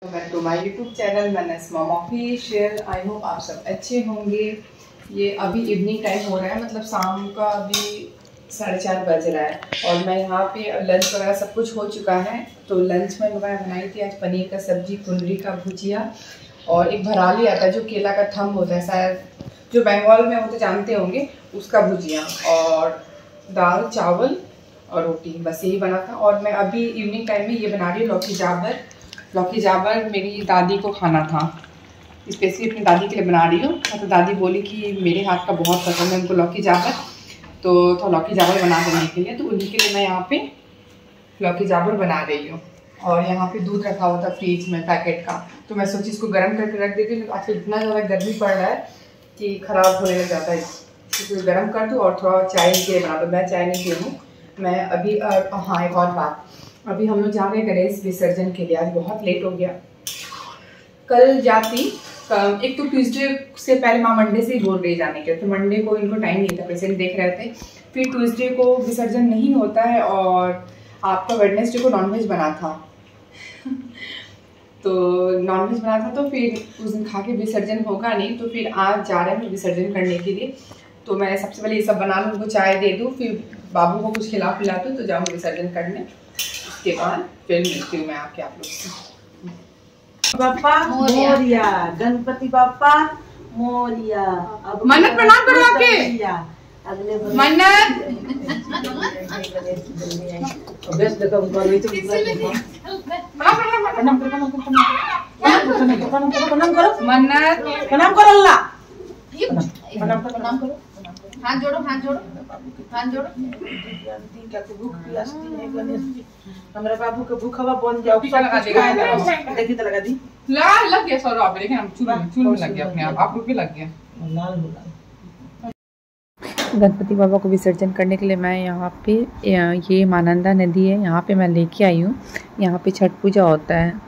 Welcome to my YouTube channel Manas mom official. I hope आप सब अच्छे होंगे। ये अभी इवनिंग टाइम हो रहा है, मतलब शाम का अभी 4:30 बज रहा है और मैं यहाँ पे लंच वगैरह सब कुछ हो चुका है। तो लंच में मैं बनाई थी आज पनीर का सब्जी, कुंदरी का भुजिया और एक भराली आता है जो केला का थंब होता है, शायद जो बंगाल में हो तो जानते होंगे, उसका भुजिया और दाल चावल और रोटी, बस यही बना था। और मैं अभी इवनिंग टाइम में ये बना रही हूँ लौकी जाबर। लौकी जाबर मेरी दादी को खाना था, स्पेशली अपनी दादी के लिए बना रही हूँ। तो दादी बोली कि मेरे हाथ का बहुत पसंद है उनको लौकी जाबर, तो लौकी जाबर बना देने के लिए, तो उन्हीं के लिए मैं यहाँ पे लौकी जाबर बना रही हूँ। और यहाँ पे दूध रखा हुआ था फ्रिज में पैकेट का, तो मैं सोची इसको गर्म करके रख देती हूँ। आजकल इतना ज़्यादा गर्मी पड़ रहा है कि ख़राब होने लग जाता है, इसको गर्म कर दूँ और थोड़ा चाय के बना दो। मैं चाय नहीं पी हूँ मैं अभी। हाँ, एक और बात, अभी हम लोग जा रहे हैं गणेश विसर्जन के लिए। आज बहुत लेट हो गया, कल जाती। एक तो ट्यूसडे से पहले माँ मंडे से ही बोल रही जाने के, तो मंडे को इनको टाइम नहीं था, पेशेंट देख रहे थे। फिर ट्यूसडे को विसर्जन नहीं होता है और आपका वेडनेसडे को नॉनवेज बना था तो नॉनवेज बना था, तो फिर उस दिन खा के विसर्जन होगा नहीं, तो फिर आज जा रहे हैं विसर्जन करने के लिए। तो मैं सबसे पहले ये सब बना लूँ, उनको चाय दे दूँ, फिर बाबू को कुछ खिला पिला दूँ, तो जाऊँ विसर्जन करने। उसके बाद फिर मिलती हूँ मैं आके आप लोग से। बाप्पा मोरिया, गणपति बाप्पा मोरिया। मन्नत प्रणाम करो आके। मन्नत प्रणाम करो अल्लाह, प्रणाम करो, हाथ जोड़ो, हाथ जोड़ो, हाथ जोड़ो। भूख प्यासी है गणेश जी, हमरा बाबू के भूखवा बन जाओ। देखी तो लगा दी, लग गया सर, आप देखें हम चूल में लग गया अपने आप लोग भी लग गया। गणपति बाबा को विसर्जन करने के लिए मैं यहाँ पे, ये मानंदा नदी है, यहाँ पे मैं लेके आई हूँ। यहाँ पे छठ पूजा होता है।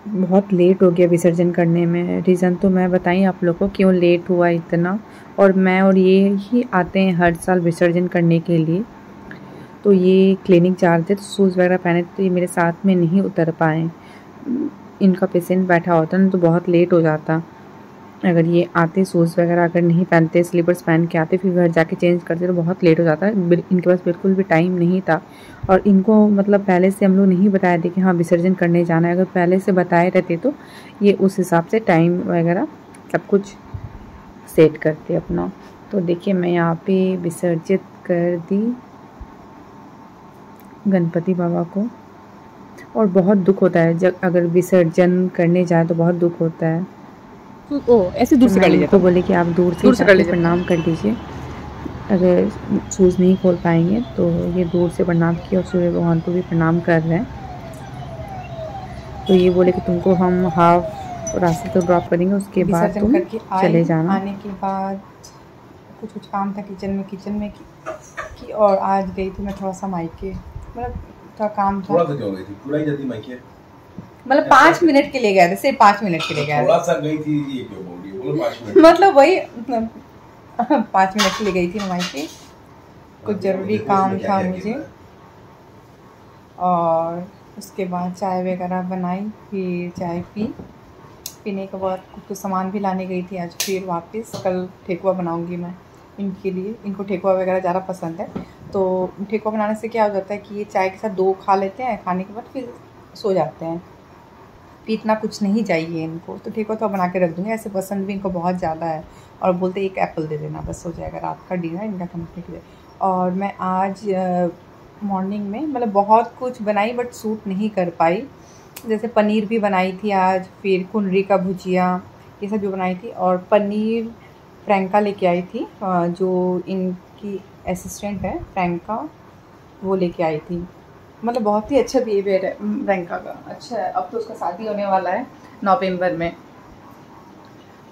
बहुत लेट हो गया विसर्जन करने में। रीज़न तो मैं बताई आप लोग को क्यों लेट हुआ इतना। और मैं और ये ही आते हैं हर साल विसर्जन करने के लिए। तो ये क्लिनिक जा रहे थे, तो शूज़ वगैरह पहने थे, तो ये मेरे साथ में नहीं उतर पाए। इनका पेशेंट बैठा होता ना तो बहुत लेट हो जाता। अगर ये आते शूज़ वगैरह अगर नहीं पहनते, स्लीपर्स पहन के आते, फिर घर जाके चेंज करते, तो बहुत लेट हो जाता। इनके पास बिल्कुल भी टाइम नहीं था। और इनको मतलब पहले से हम लोग नहीं बताए थे कि हाँ विसर्जन करने जाना है। अगर पहले से बताए रहते तो ये उस हिसाब से टाइम वगैरह सब कुछ सेट करते अपना। तो देखिए मैं यहाँ पे विसर्जित कर दी गणपति बाबा को। और बहुत दुख होता है जब अगर विसर्जन करने जाए, तो बहुत दुख होता है। ओ ऐसे दूर से कर लीजिए, तो बोले कि आप दूर से कर लीजिए, प्रणाम कर लीजिए। अगर शूज़ नहीं खोल पाएंगे तो ये दूर से प्रणाम किया और सूर्य भगवान को भी प्रणाम कर रहे हैं। तो ये बोले कि तुमको हम हाफ रास्ते तो ड्रॉप करेंगे, उसके बाद तुम चले जाना। आने के बाद कुछ काम था किचन में की और आज गई थी मैं थोड़ा सा मायके, मतलब थोड़ा काम था। थोड़ा सा क्यों गई थी? पूरा ही जल्दी मायके, मतलब 5 मिनट के लिए गए थे, सिर्फ 5 मिनट के लिए गए थे। थोड़ा सा गई थी, ये क्यों बोल रही है? बोलो 5 मिनट, मतलब वही 5 मिनट के लिए गई थी मायके, कुछ ज़रूरी काम था मुझे। और उसके बाद चाय वगैरह बनाई, फिर चाय पीने के बाद कुछ सामान भी लाने गई थी आज। फिर वापस कल ठेकुआ बनाऊंगी मैं इनके लिए। इनको ठेकुआ वगैरह ज़्यादा पसंद है, तो ठेकुआ बनाने से क्या हो जाता है कि ये चाय के साथ 2 खा लेते हैं, खाने के बाद फिर सो जाते हैं। इतना कुछ नहीं चाहिए इनको, तो ठेकुआ तो बना के रख दूँगी। ऐसे पसंद भी इनको बहुत ज़्यादा है और बोलते एक एप्पल दे देना, बस हो जाएगा रात का डिनर इनका कंप्लीट है। और मैं आज मॉर्निंग में मतलब बहुत कुछ बनाई बट सूट नहीं कर पाई। जैसे पनीर भी बनाई थी आज, फिर कुंदरी का भुजिया, ये सब जो बनाई थी। और पनीर फ्रैंका लेके आई थी, जो इनकी असिस्टेंट है फ्रैंका, वो लेके आई थी। मतलब बहुत ही अच्छा बिहेवियर है फ्रैंका का, अच्छा है। अब तो उसका शादी होने वाला है नवंबर में,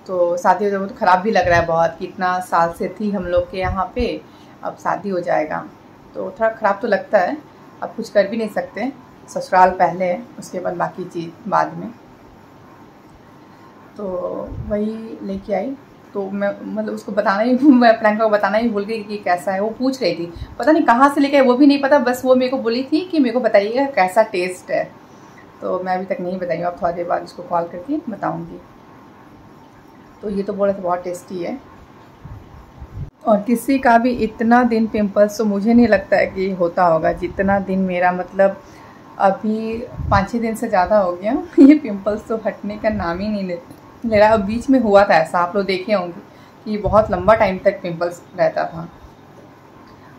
तो शादी हो जाएगा तो ख़राब भी लग रहा है बहुत कि इतना साल से थी हम लोग के यहाँ पे, अब शादी हो जाएगा तो थोड़ा ख़राब तो लगता है। अब कुछ कर भी नहीं सकते, ससुराल पहले है, उसके बाद बाकी चीज़ बाद में। तो वही लेके आई। तो मैं मतलब उसको बताना ही, मैं फ्रैंका को बताना ही भूल गई कि कैसा है। वो पूछ रही थी, पता नहीं कहाँ से लेके वो भी नहीं पता, बस वो मेरे को बोली थी कि मेरे को बताइएगा कैसा टेस्ट है। तो मैं अभी तक नहीं बताई हूँ, अब थोड़ी देर बाद इसको कॉल करके बताऊँगी। तो ये तो बोला था बहुत टेस्टी है। और किसी का भी इतना दिन पिंपल्स तो मुझे नहीं लगता है कि होता होगा जितना दिन मेरा, मतलब अभी 5-6 दिन से ज़्यादा हो गया ये पिंपल्स तो हटने का नाम ही नहीं ले रहा। अब बीच में हुआ था ऐसा, आप लोग देखे होंगे कि बहुत लंबा टाइम तक पिंपल्स रहता था।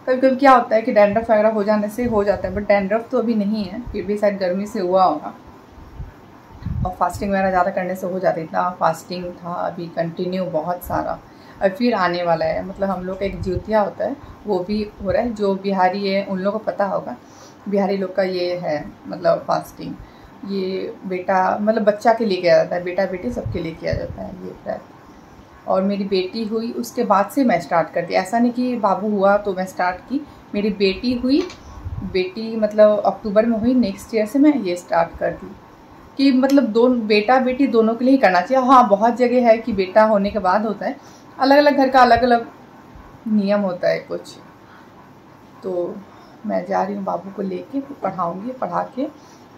कभी कभी क्या होता है कि डैंड्रफ वगैरह हो जाने से हो जाता है, बट डैंड्रफ तो अभी नहीं है, फिर भी शायद गर्मी से हुआ होगा और फास्टिंग वगैरह ज़्यादा करने से हो जाता है। इतना फास्टिंग था अभी कंटिन्यू बहुत सारा, और फिर आने वाला है। मतलब हम लोग का एक ज्योतिया होता है वो भी हो रहा है, जो बिहारी है उन लोगों को पता होगा, बिहारी लोग का ये है मतलब फास्टिंग। ये बेटा मतलब बच्चा के लिए किया जाता है, बेटा बेटी सबके लिए किया जाता है ये व्रत। और मेरी बेटी हुई उसके बाद से मैं स्टार्ट कर दी, ऐसा नहीं कि बाबू हुआ तो मैं स्टार्ट की। मेरी बेटी हुई, बेटी मतलब अक्टूबर में हुई, नेक्स्ट ईयर से मैं ये स्टार्ट कर दी कि मतलब दोनों बेटा बेटी दोनों के लिए ही करना चाहिए। हाँ बहुत जगह है कि बेटा होने के बाद होता है, अलग अलग घर का अलग अलग नियम होता है कुछ। तो मैं जा रही हूँ बाबू को लेके, पढ़ाऊँगी, पढ़ा के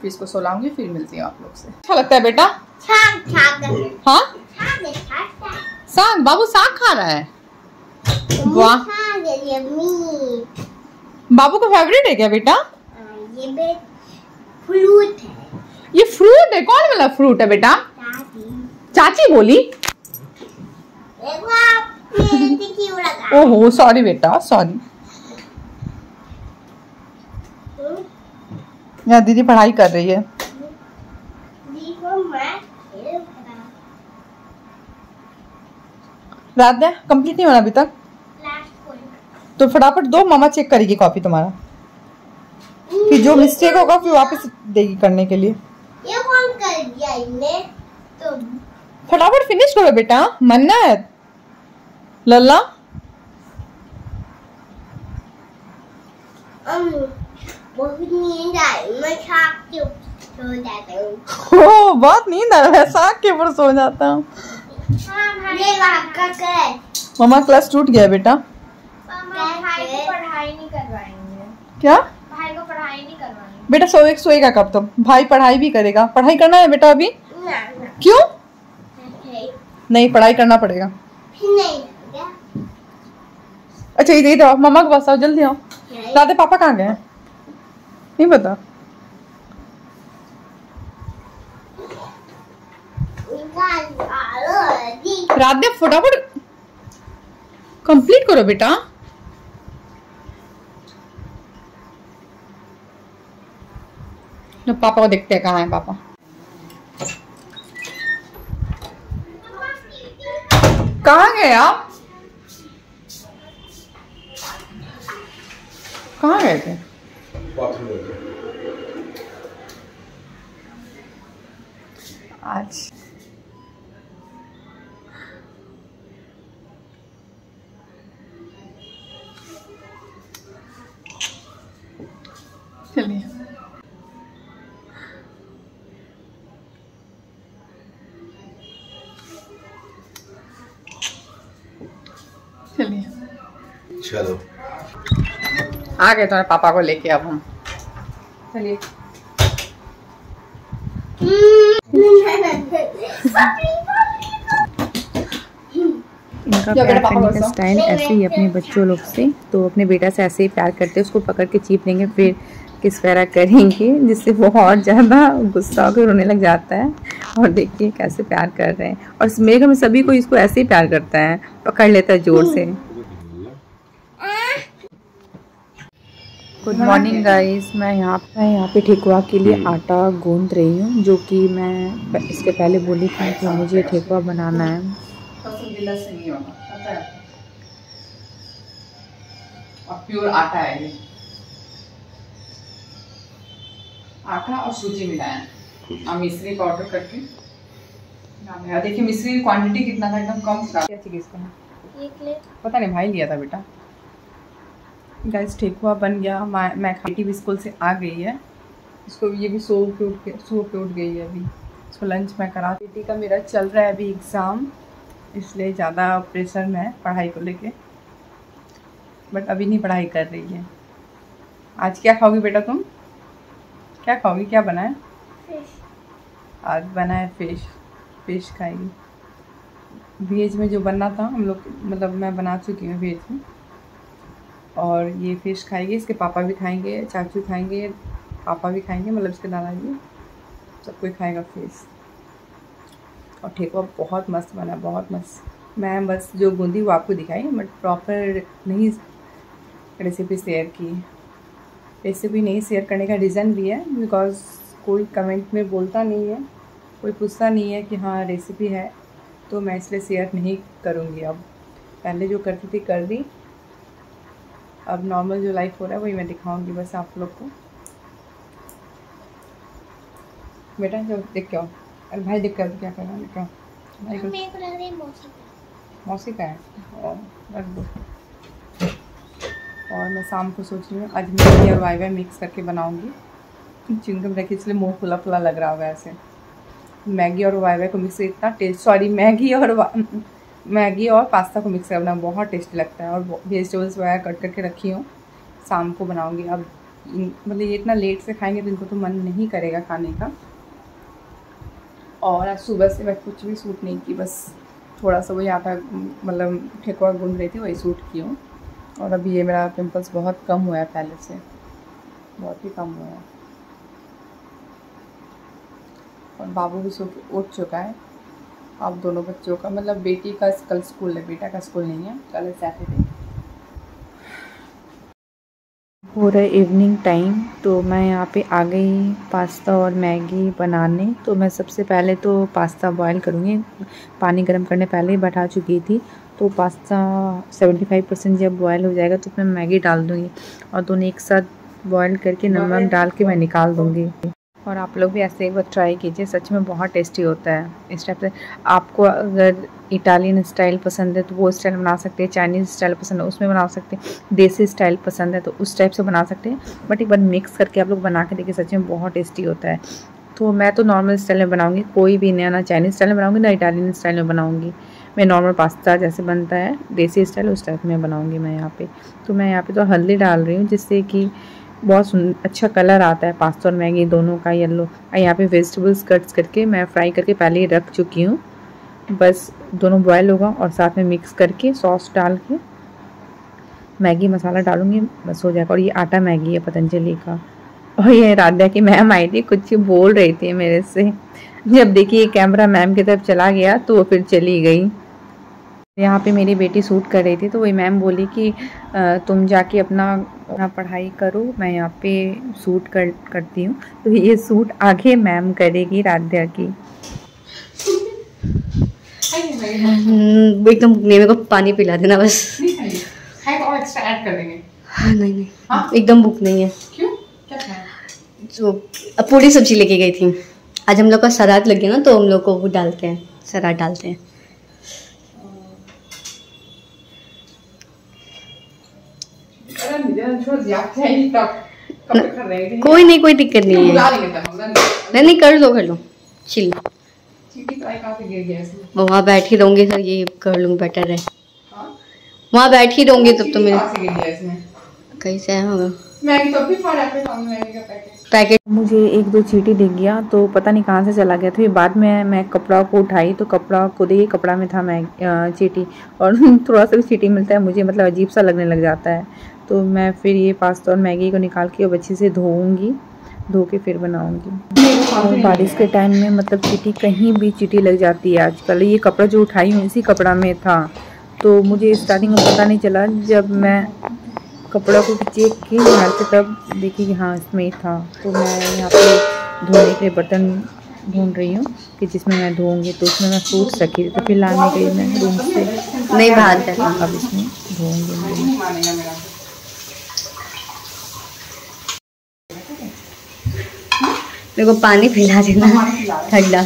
फिर इसको सुलाऊंगी, फिर मिलती हूँ आप लोग से। अच्छा लगता है बेटा? हाँ साग, बाबू साग खा रहा है, वाह। बाबू का फेवरेट है क्या बेटा? ये फ्रूट है। ये फ्रूट है? कौन वाला फ्रूट है बेटा? चाची बोली। ओहो सॉरी बेटा, सॉरी। यार दीदी पढ़ाई कर रही है। रात में कंप्लीट नहीं होना अभी तक, तो फटाफट दो, मामा चेक करेगी कॉपी तुम्हारा, फिर जो मिस्टेक होगा फिर वापस देगी करने के लिए। ये कौन कर दिया इन्हें? तो फटाफट फिनिश करो बेटा, मन्नत लल्ला। बहुत नींद आई, मैं साग के ऊपर सो जाता हूँ। ओ बहुत नींद आ रहा है, साग के ऊपर सो जाता हूँ। मामा क्लास टूट गया बेटा। भाई को पढ़ाई नहीं करवाएंगे। क्या? भाई को पढ़ाई नहीं करवाएंगे बेटा सोएगा कब? तुम भाई पढ़ाई भी करेगा, पढ़ाई करना है बेटा अभी? ना। क्यों नहीं? पढ़ाई करना पड़ेगा। नहीं अच्छा इधर आओ, मामा के पास आओ, जल्दी आओ। दादा पापा कहाँ गए? नहीं पता। राधे फटाफट कंप्लीट करो बेटा। तो पापा को देखते हैं कहाँ है पापा। कहाँ गए आप? कहाँ गए थे? आज चलिए चलो आ गए तुम्हारे पापा को लेके अब हम। चलिए इनका प्यार करने का स्टाइल ऐसे ही अपने बच्चों लोग से, तो अपने बेटा से ऐसे ही प्यार करते हैं, उसको पकड़ के चीप लेंगे, फिर किस वगैरह करेंगे, जिससे वो और ज़्यादा गुस्सा होकर रोने लग जाता है। और देखिए कैसे प्यार कर रहे हैं, और मेरे घर में सभी को इसको ऐसे ही प्यार करता है, पकड़ लेता है जोर से। गुड मॉर्निंग गाइस, मैं यहाँ पे ठेकुआ के लिए आटा गूंद रही हूँ, जो कि मैं इसके पहले बोली थी कि मुझे ठेकुआ बनाना है। से नहीं होगा, पता है, और प्योर आटा है ये, आटा और सूजी मिलाया और मिश्री पाउडर करके। देखिए मिश्री की क्वांटिटी कितना था, एकदम कम था। क्या चाहिए इसका? पता नहीं, भाई लिया था बेटा। गाइस ठेकुआ बन गया। मैं खाटी भी स्कूल से आ गई है, इसको ये भी सो के उठ गई है। अभी इसको लंच मैं करा। बेटी का मेरा चल रहा है अभी एग्ज़ाम, इसलिए ज़्यादा प्रेशर में है पढ़ाई को लेके, बट अभी नहीं पढ़ाई कर रही है। आज क्या खाओगी बेटा तुम? क्या खाओगी? क्या बनाए? आज बना है फिश खाएगी। वेज में जो बनना था हम लोग मतलब मैं बना चुकी हूँ वेज में, और ये फिश खाएगी। इसके पापा भी खाएंगे, चाचू खाएंगे, पापा भी खाएंगे, मतलब इसके दादाजी, सब कोई खाएगा फिश। और ठेकुआ बहुत मस्त बना, बहुत मस्त। मैं बस जो बूंदी वो आपको दिखाई, बट प्रॉपर नहीं रेसिपी शेयर की। रेसिपी नहीं शेयर करने का रीज़न भी है बिकॉज़ कोई कमेंट में बोलता नहीं है, कोई पूछता नहीं है कि हाँ रेसिपी है, तो मैं इसलिए शेयर नहीं करूँगी। अब पहले जो करती थी कर दी, अब नॉर्मल जो लाइफ हो रहा है वही मैं दिखाऊंगी बस आप लोग को। बेटा जो देख के आओ, अरे भाई देख कर क्या कर रहा है, क्या भाई को मौसी का है और रख दो। और मैं शाम को सोच रही हूँ आज मैगी और वाई मिक्स करके बनाऊँगी। चिंगम रखी इसलिए मुँह फुला फुला लग रहा होगा ऐसे। मैगी और वाई को मिक्स इतना टेस्ट, सॉरी मैगी और पास्ता को मिक्स करना बहुत टेस्टी लगता है। और वेजिटेबल्स वगैरह कट करके रखी हूँ, शाम को बनाऊँगी। अब मतलब ये इतना लेट से खाएंगे तो इनको तो मन नहीं करेगा खाने का। और आज सुबह से मैं कुछ भी सूट नहीं की, बस थोड़ा सा वही आटा मतलब ठेकुआ गूंद रही थी, वही सूट की हूँ। और अभी ये मेरा पिंपल्स बहुत कम हुआ है, पहले से बहुत ही कम हुआ है। और बाबू भी सो के उठ चुका है। अब दोनों बच्चों का मतलब बेटी का कल स्कूल है, बेटा का स्कूल नहीं है, कल है सैटरडे। हो रहा है इवनिंग टाइम, तो मैं यहाँ पे आ गई पास्ता और मैगी बनाने। तो मैं सबसे पहले तो पास्ता बॉईल करूँगी, पानी गर्म करने पहले ही बैठा चुकी थी। तो पास्ता 75% जब बॉयल हो जाएगा तो मैं मैगी डाल दूँगी और दोनों एक साथ बॉयल करके नमक डाल के मैं निकाल दूँगी। और आप लोग भी ऐसे एक बार ट्राई कीजिए, सच में बहुत टेस्टी होता है। इस टाइप से आपको अगर इटालियन स्टाइल पसंद है तो वो स्टाइल बना सकते हैं, चाइनीज़ स्टाइल पसंद है उसमें बना सकते हैं, देसी स्टाइल पसंद है तो उस टाइप से बना सकते हैं। बट एक बार मिक्स करके आप लोग बना के देखिए, सच में बहुत टेस्टी होता है। तो मैं तो नॉर्मल स्टाइल में बनाऊँगी, कोई भी नया ना चाइनीज़ स्टाइल में बनाऊँगी ना इटालियन स्टाइल में बनाऊँगी। मैं नॉर्मल पास्ता जैसे बनता है देसी स्टाइल उस टाइप में बनाऊँगी मैं यहाँ पे। तो मैं यहाँ पे तो हल्दी डाल रही हूँ जिससे कि बहुत अच्छा कलर आता है पास्ता और मैगी दोनों का, येलो। और यहाँ पे वेजिटेबल्स कट्स करके मैं फ्राई करके पहले ही रख चुकी हूँ। बस दोनों बॉयल होगा और साथ में मिक्स करके सॉस डाल के मैगी मसाला डालूँगी, बस हो जाएगा। और ये आटा मैगी है पतंजलि का। और ये राधा की मैम आई थी, कुछ बोल रही थी मेरे से, जब देखिए कैमरा मैम की तरफ चला गया तो वो फिर चली गई। यहाँ पे मेरी बेटी सूट कर रही थी तो वही मैम बोली कि तुम जाके अपना पढ़ाई करो, मैं यहाँ पे सूट करती हूँ। तो ये सूट आगे मैम करेगी राध्या की। एकदम मेरे को पानी पिला देना बस। और एक्स्ट्रा ऐड कर देंगे। हाँ, नहीं हाँ? एकदम भूख नहीं है। क्यों, क्या खाया? तो पूरी सब्जी लेके गई थी। आज हम लोग का सलाद लग गया ना तो हम लोग को वो डालते हैं, सलाद डालते हैं। कोई नहीं, कोई दिक्कत नहीं है। नहीं कर लो चिल। वहाँ बैठ ही रहूंगी सर, ये कर लूँगी बेटर है। वहाँ बैठ ही रहूंगी तब तो मेरे कैसे होगा पैकेट। मुझे 1-2 चींटी दिख गया तो पता नहीं कहाँ से चला गया था। बाद में मैं कपड़ा को उठाई तो कपड़ा को देखिए, कपड़ा में था मैं चींटी। और थोड़ा सा भी चींटी मिलता है मुझे मतलब अजीब सा लगने लग जाता है। तो मैं फिर ये पास्ता और मैगी को निकाल के अब अच्छे से धोऊंगी, धो के फिर बनाऊंगी। और बारिश के टाइम में मतलब चींटी कहीं भी चींटी लग जाती है आजकल। ये कपड़ा जो उठाई हूँ इसी कपड़ा में था, तो मुझे स्टार्टिंग में पता नहीं चला। जब मैं कपड़ा को चेक की यहाँ से तब देखी कि हाँ इसमें ही था। तो मैं यहाँ पे धोने के लिए बर्तन ढूंढ रही हूँ कि जिसमें मैं धोऊंगी, तो उसमें मैं सूट सकी तो फिर लाने गई मैं रूम से, नहीं बात है। अब इसमें धोऊंगी। मेरे को पानी पिला देना ठंडा।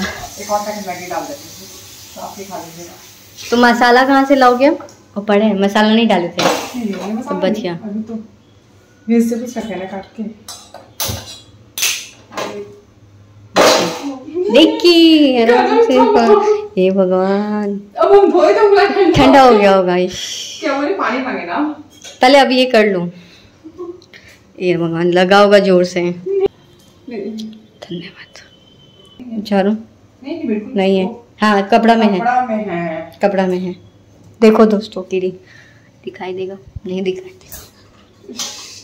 तो मसाला कहाँ से लाओगे? और पड़े हैं मसाला नहीं डाले थे तो बच गया। देखिए हे भगवान, अब हम धोए तो ठंडा हो गया होगा। क्या बोले, पानी मांगे ना पहले अभी ये कर लूँ। ये भगवान लगा होगा जोर से। धन्यवाद। झाड़ू नहीं बिल्कुल नहीं है। हाँ कपड़ा में है, कपड़ा में है, कपड़ा में है। देखो दोस्तों कीड़ी दिखाई देगा, नहीं दिखाई देगा।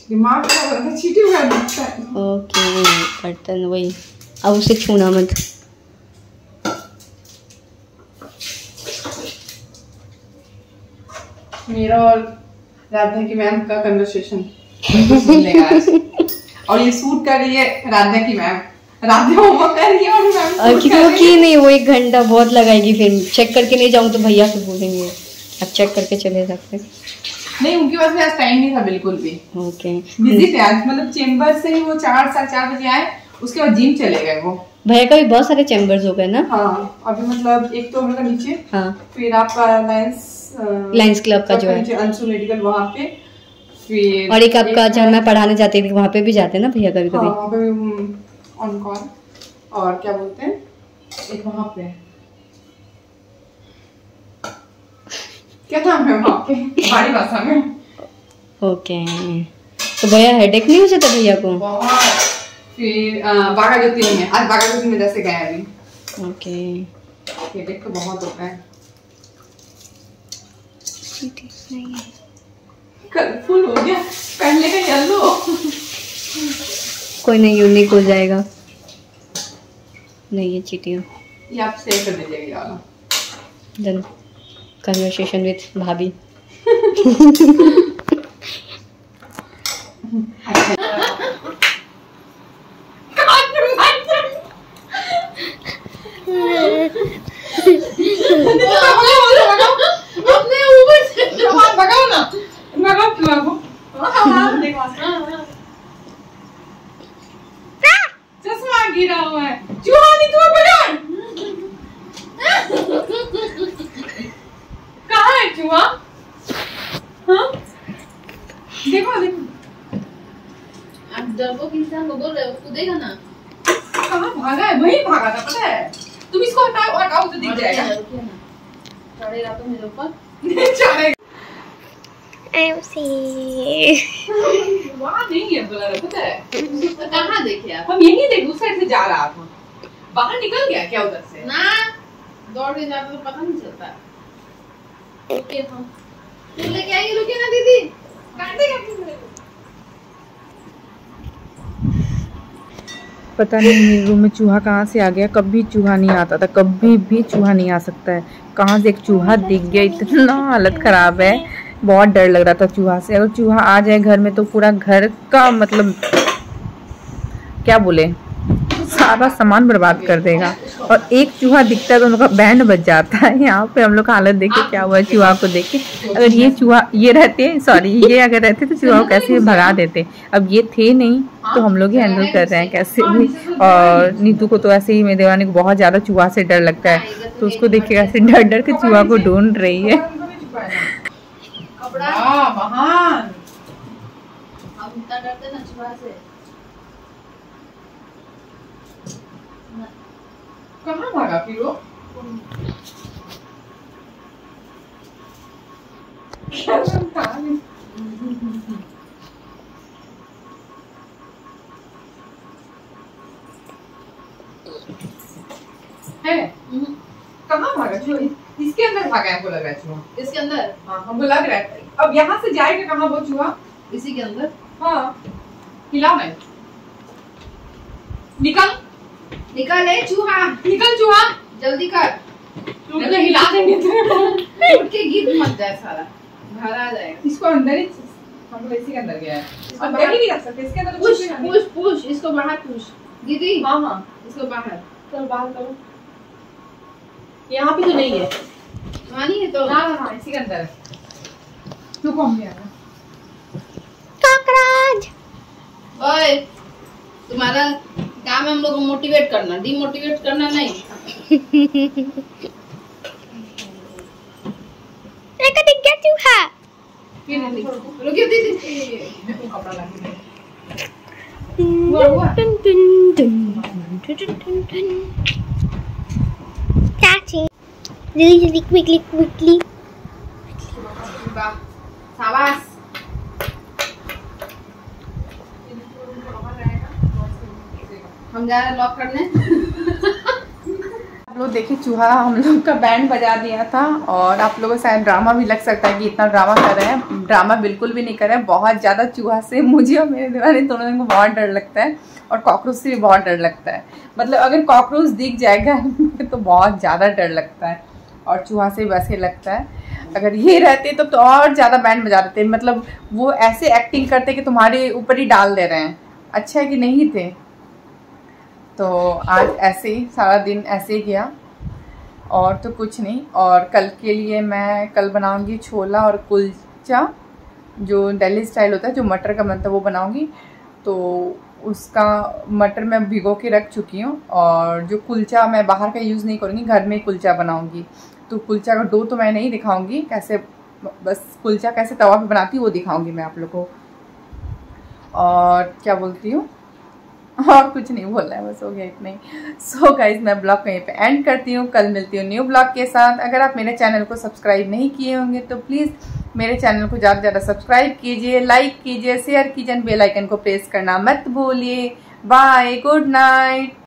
दिमाग खराब हो रहा है, चींटी उड़ा देता है। ओके बर्तन वही, अब उसे छूना मत। मेरा और राधा की मैम का कन्वर्सेशन सुन लेगा आज। और ये सूट कर रही है राधा की मैम, राधा होमवर्क कर रही है और मैम क्योंकि नहीं वो 1 घंटा बहुत लगाएगी, फिर चेक करके नहीं जाऊँ तो भैया से बोलेंगे। अब चेक करके चले जाते। नहीं उनके पास में आज टाइम नहीं था बिल्कुल भी। ओके बिजी थे आज, मतलब चेंबर से ही वो 4 साढ़े 4 बजे आए, उसके बाद जिम चले गए वो। भैया का भी बहुत सारे चैम्बर्स हो गए ना। हाँ अभी मतलब एक तो हम लोग नीचे, हाँ फिर आपका लायंस क्लब का जो है अंशु मेडिकल वहाँ पे, फिर और एक आपका जहाँ मैं पढ़ाने जाती थी वहाँ पे भी जाते हैं ना भैया कभी कभी। वहाँ पे ऑन कॉल, और क्या बोलते हैं एक वहाँ पे क्या नाम है वहाँ पे हमारी भाषा में। ओके तो भैया हेडेक नहीं हो जाता भैया को? बहुत। फिर बागा ज्योति में है, आज बागा ज्योति में जैसे गए अभी। ओके हेडेक तो बहुत होता है। कलरफुल हो गया, पहले का येलो। कोई नहीं यूनिक हो जाएगा। नहीं ये चीटियाँ ये आप सेव कर दीजिएगा वाला। डन। कन्वर्सेशन विथ भाभी। अपने ऊपर से भगाओ ना, चश्मा गिरा हुआ है। चूहा नहीं तुम्हें पकड़। कहाँ है चूहा? हाँ देखो देखो, आप डरपोक इंसान को बोल रहे हो, उसको देखा ना कहाँ भागा है, वही भागा था पता है। तुम इसको हटाओ हटाओ तो दिख जाएगा। चढ़ेगा तो मेरे ऊपर चढ़ेगा। वहाँ नहीं है बोला पता है। तो कहाँ देखे आप? हम यही देख उस साइड से जा रहा था, बाहर निकल गया क्या उधर से? ना दौड़ के जाते तो पता नहीं चलता। ओके हम तू लेके आएगी, रुके ना दीदी, काटेगा फिर मेरे को। पता नहीं मेरे रूम में चूहा कहाँ से आ गया। कभी चूहा नहीं आता था, कभी भी चूहा नहीं आ सकता है। कहाँ से एक चूहा दिख गया, इतना हालत ख़राब है, बहुत डर लग रहा था चूहा से। अगर चूहा आ जाए घर में तो पूरा घर का मतलब क्या बोले, सारा सामान बर्बाद कर देगा। और एक चूहा दिखता है तो उनका बैंड बज जाता है। यहाँ पे हम लोग का हालत देखे क्या हुआ चूहा को देख के। अगर ये चूहा ये रहते, सॉरी ये अगर रहते तो चूहा को कैसे भगा देते। अब ये थे नहीं तो हम लोग ही हैंडल कर रहे हैं कैसे भी। और नीतू को तो ऐसे ही, मेरे देवानी को बहुत ज़्यादा चूहा से डर लगता है, तो उसको देख के ऐसे डर डर के चूहा को ढूंढ रही है। महान हम इतना डरते ना चूहा से। कहाँ भागा फिर वो? है कहाँ भागा चूहा? इसके अंदर भागा है, हमको लग रहा है चूहा इसके अंदर। हाँ हमको लग रहा है। अब यहाँ से जाएगा कहाँ वो चूहा? इसी के अंदर। हाँ हिला मैं, निकल निकल है चूहा, निकल चूहा जल्दी कर। नहीं तो हिला देंगे तेरे। उठ के गिर मत जाए, सारा घर आ जाएगा। इसको अंदर ही, हम लोग इसी के अंदर गया है। अंदर ही नहीं रख सकते, इसके अंदर पुश पुश पुश, इसको बाहर पुश दीदी। हाँ हाँ इसको बाहर चल बाहर करो। यहाँ पे तो नहीं है, मानी है तो। हाँ हाँ इसी के अंदर है। तू कौन गया? ओए तुम्हारा काम है हम लोग को मोटिवेट करना, डिमोटिवेट करना नहीं। रुकिए दीदी, कपड़ा लगा quickly. शाबाश। हम जा रहे हैं लॉक करने। देखिए चूहा हम लोग का बैंड बजा दिया था, और आप लोगों को शायद ड्रामा भी लग सकता है कि इतना ड्रामा कर रहे हैं। ड्रामा बिल्कुल भी नहीं कर रहे हैं। बहुत ज़्यादा चूहा से मुझे और मेरे दीवाने दोनों को बहुत डर लगता है, और कॉकरोच से भी बहुत डर लगता है। मतलब अगर कॉकरोच दिख जाएगा तो बहुत ज़्यादा डर लगता है, और चूहा से वैसे लगता है। अगर ये रहते तो और ज़्यादा बैंड बजा देते। मतलब वो ऐसे एक्टिंग करते कि तुम्हारे ऊपर ही डाल दे रहे हैं। अच्छा है कि नहीं थे। तो आज ऐसे ही सारा दिन ऐसे ही गया, और तो कुछ नहीं। और कल के लिए मैं कल बनाऊंगी छोला और कुलचा, जो दिल्ली स्टाइल होता है, जो मटर का बनता है वो बनाऊंगी। तो उसका मटर मैं भिगो के रख चुकी हूँ, और जो कुलचा मैं बाहर का यूज़ नहीं करूँगी, घर में ही कुलचा बनाऊंगी। तो कुलचा का डो तो मैं नहीं दिखाऊंगी कैसे, बस कुलचा कैसे तवा पे बनाती हूँ वो दिखाऊंगी मैं आप लोगों को। और क्या बोलती हूँ, और कुछ नहीं बोलना है, बस हो गया इतना ही। सो गाइज मैं ब्लॉग कहीं पे एंड करती हूँ। कल मिलती हूँ न्यू ब्लॉग के साथ। अगर आप मेरे चैनल को सब्सक्राइब नहीं किए होंगे तो प्लीज़ मेरे चैनल को ज़्यादा से ज़्यादा सब्सक्राइब कीजिए, लाइक कीजिए, शेयर कीजिए, बेल आइकन को प्रेस करना मत भूलिए। Bye, good night.